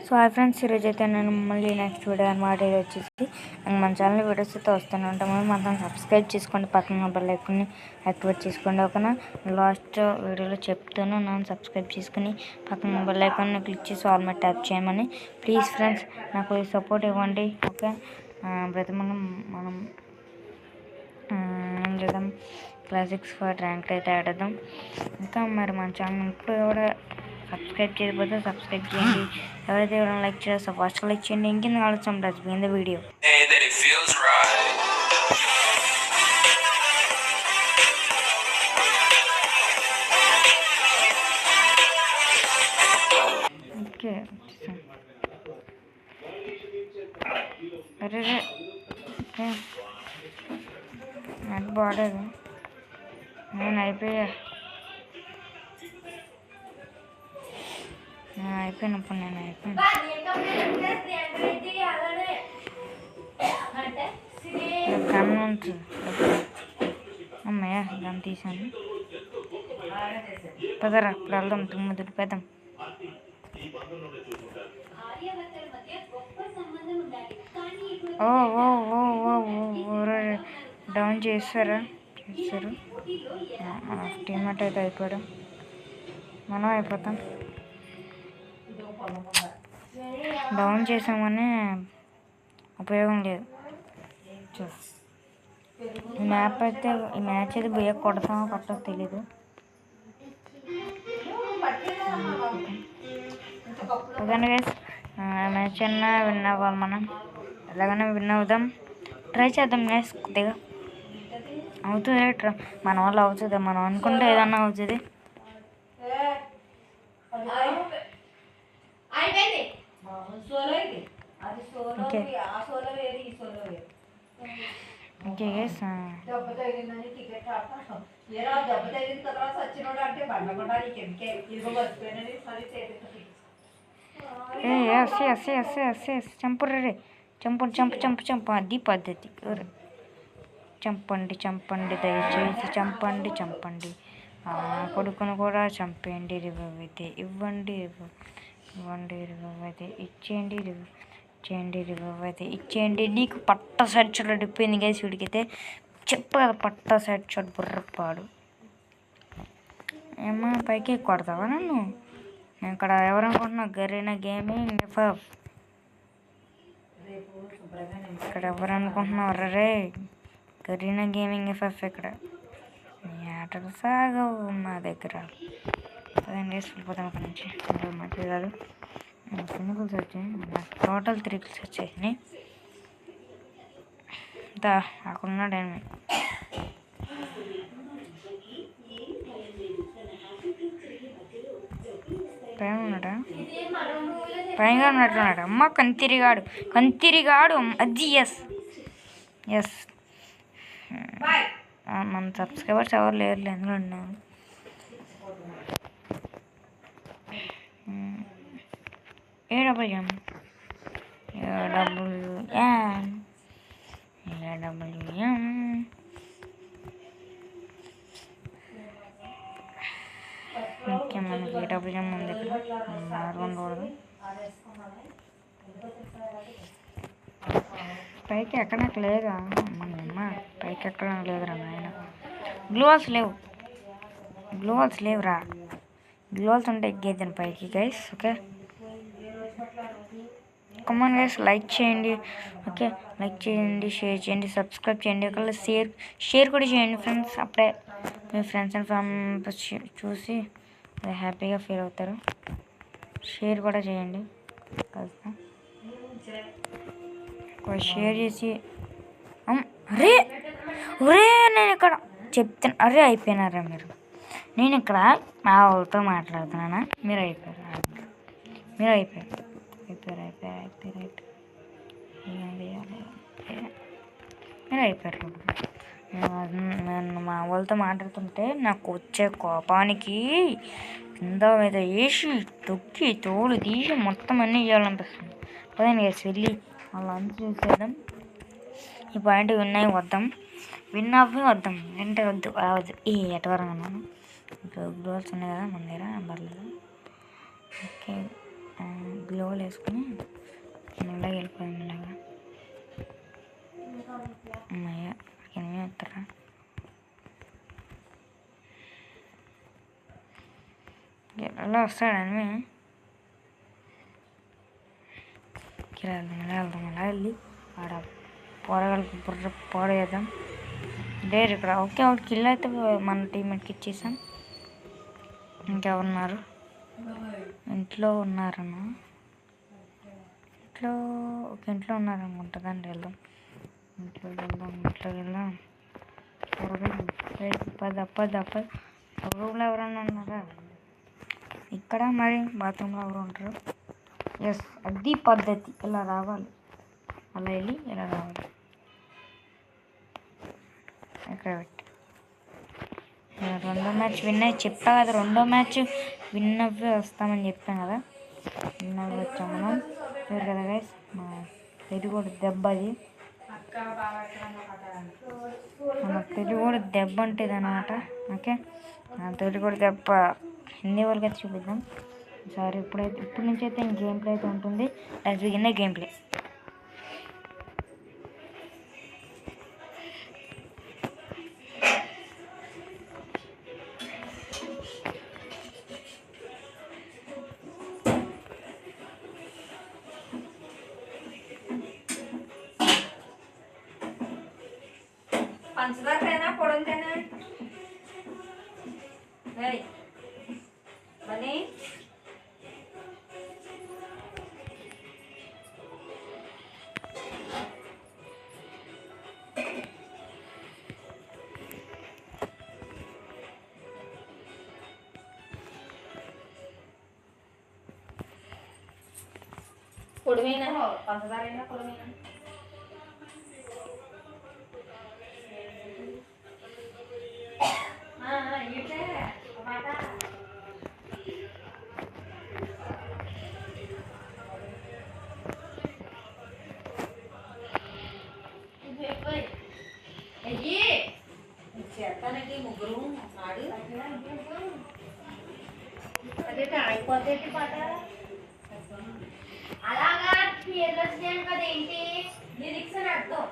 So hi friends, ఈరోజు అయితే నేను మళ్ళీ నెక్స్ట్ వీడియో అనమాట. ఇది వచ్చేసి మన ఛానల్ వీడియోస్ అయితే వస్తూనే ఉంటాము. మాత్రం సబ్స్క్రైబ్ చేసుకోండి, పక్కన బెల్ ఐకాన్ని యాక్టివేట్ చేసుకోండి. ఓకేనా? లాస్ట్ వీడియోలో చెప్తాను నేను సబ్స్క్రైబ్ చేసుకుని పక్కన బెల్ ఐకాన్ని క్లిక్ చేసి ఆల్ మీద ట్యాప్ చేయమని. ప్లీజ్ ఫ్రెండ్స్, నాకు సపోర్ట్ ఇవ్వండి. ఓకే, ప్రతి మనం ఏం చేద్దాం, క్లాసిక్స్ ఫర్ ర్యాంక్ అయితే ఆడదాం. ఇంకా మరి మన ఛానల్ ఇప్పుడు కూడా సబ్స్క్రైబ్ చేయకపోతే సబ్స్క్రైబ్ చేయండి. ఎవరైతే ఎవరైనా లైక్ చేస్తారో ఫస్ట్ లైక్ చేయండి. ఇంకెందుకు ఆలోచన డస్ట్బిన్ వీడియో. ఓకే, అరే ఓకే, నాకు బాడేది నేను అయిపోయినప్పుడు నేను అయిపోయాను. గన్ ఉంటుంది అమ్మయ్య, గన్ తీసాను. పదరా, ఇప్పుడు వెళ్దాం, దుడిపేద్దాం. ఓ ఓ ఓ ఓ ఓ డౌన్ చేశారు. టీమేట్ అయితే అయిపోయాడు, మనం అయిపోతాం. డౌన్ చేసామని ఉపయోగం లేదు. ఈ మ్యాచ్ అయితే బొయ్య కొడతామో కొట్టో తెలీదు. ఓకేనా గైస్, మ్యాచ్ అన్నా విన్ అవ్వాలి. మనం ఎలాగైనా విన్ అవుదాం, ట్రై చేద్దాం గైస్. కొద్దిగా అవుతుంది, మన వల్ల అవుతుంది. మనం అనుకుంటే ఏదన్నా అవుతుంది. ఓకే గైస్, చంపుర్రే, చంపు, అది పద్ధతి. చంపండి, దయచేసి చంపండి. కొడుకును కూడా చంపేయండి. రివైవ్ అయితే ఇవ్వండి, రివైవ్ అయితే ఇచ్చేయండి, రివైవ్ అయితే ఇచ్చేయండి. నీకు పట్ట సైడ్ షాట్ అడిపోయింది గైస్. వీడికైతే చెప్పు కదా, పట్ట సైడ్ షాట్ బుర్రపాడు. ఏమన్నా పైకి కొడతావా నన్ను? నేను ఇక్కడ ఎవరనుకుంటున్నా, గరీనా గేమింగ్ ఎఫ్ఎఫ్. ఇక్కడ ఎవరనుకుంటున్నావు రే? Garena gaming FF. ఇక్కడ ఆటలు సాగవు మా దగ్గర. పదండి వెళ్ళిపోతాం అక్కడి నుంచి. మంచిది కాదు, సింగిల్స్ వచ్చాయి, టోటల్ 3 kills వచ్చాయి. అక్కడ ఉన్నాడు ఏమి. పైన ఉన్నాడా? పైన ఉన్నట్టున్నాడు. అమ్మ కంతిరిగాడు. అది ఎస్ మన సబ్స్క్రైబర్స్ ఎవరు లేరు ఎందులో ఉన్నాను. AWM ఓకే, మనకి AWM ఉంది ఇక్కడ. ఉండకూడదు. పైకి ఎక్కడానికి లేదా? అమ్మ పైకి ఎక్కడానికి లేదురా నాయన. గ్లోవాల్స్ లేవురా. గ్లోవాల్స్ ఉంటే ఎగ్గేద్దాను పైకి guys. Okay, come on guys, like చేయండి. ఓకే, లైక్ చేయండి, షేర్ చేయండి, సబ్స్క్రైబ్ చేయండి. ఒకవేళ షేర్ కూడా చేయండి ఫ్రెండ్స్. అప్పుడే మీ ఫ్రెండ్స్ అండ్ ఫ్యామిలీ చూసి హ్యాపీగా ఫీల్ అవుతారు. షేర్ కూడా చేయండి. కలుద్దాం. షేర్ చేసి ఒరే నేను ఇక్కడ చెప్తాను. అరే అయిపోయినారా మీరు? నేను ఇక్కడ మా వాళ్ళతో మాట్లాడుతున్నానా? మీరు అయిపోయారు. నేను మా వాళ్ళతో మాట్లాడుతుంటే నాకు వచ్చే కోపానికి కింద మీద వేసి తొక్కి తోలు తీసి మొత్తం అన్నీ చేయాలనిపిస్తుంది. పదండి వేసి వెళ్ళి వాళ్ళు అంత చూసేద్దాం. ఈ పాయింట్ విన్ అవ్వి వద్దాం అంటే వద్దు. ఈ ఎటవరం అన్నాను. ఇప్పుడు గ్లోవ్స్ ఉన్నాయి కదా మన దగ్గర, పర్లేదు. ఓకే, గ్లోవ్లు వేసుకొని మెల్లగా వెళ్ళిపోయాం. మెల్లగా అమ్మయ్య ఏమీ వస్తారా ఎలా వస్తాడని ఇలా వెళ్దాం. అలా వెళ్ళి ఆడ పోరగాళ్ళకి బుర్ర పోడేద్దాం. డేర్ ఇక్కడ ఓకే. ఒకటి కిల్ అయితే మన టీమ్మేట్కి ఇచ్చేసాం. ఇంకెవరున్నారు? ఇంట్లో ఉన్నారన్నా. ఇంట్లో ఉన్నారనుకుంటా. దాన్ని వెళ్దాం. ఇంట్లోకి వెళ్దాం. పద రూమ్లో ఎవరన్నా ఉన్నారా? ఇక్కడ మరి బాత్రూంలో ఎవరు ఉంటారు? ఎస్, అది పద్ధతి. ఇలా రావాలి, అలా వెళ్ళి ఇలా రావాలి. ఇక్కడ పెట్టి రెండో మ్యాచ్ విన్ అయ్యి చెప్పా కదా. రెండో మ్యాచ్ విన్ అవ్వే వస్తామని చెప్పాం కదా. విన్ అవ్వి వచ్చాం మనం. చూరు కదా గైస్, మా తెలుగుడు దెబ్బ. అది మన తెలుగుడు దెబ్బ ఉంటుంది అన్నమాట. ఓకే, తెలుగుడు దెబ్బ హిందీ వాళ్ళకి అయితే చూపిద్దాం. సరే, ఇప్పటి నుంచి అయితే గేమ్ ప్లే అయితే ఉంటుంది. Let's begin the game play. పంచదార పొడంతేనా బనీ పొడిమైనా పంచదార అయినా పొడిమైనా చేస్తానండి ముగ్గురు ఆడు అదే అయిపోతే పాట అలాగా కదేంటి లిరిక్స్ అని అర్థం.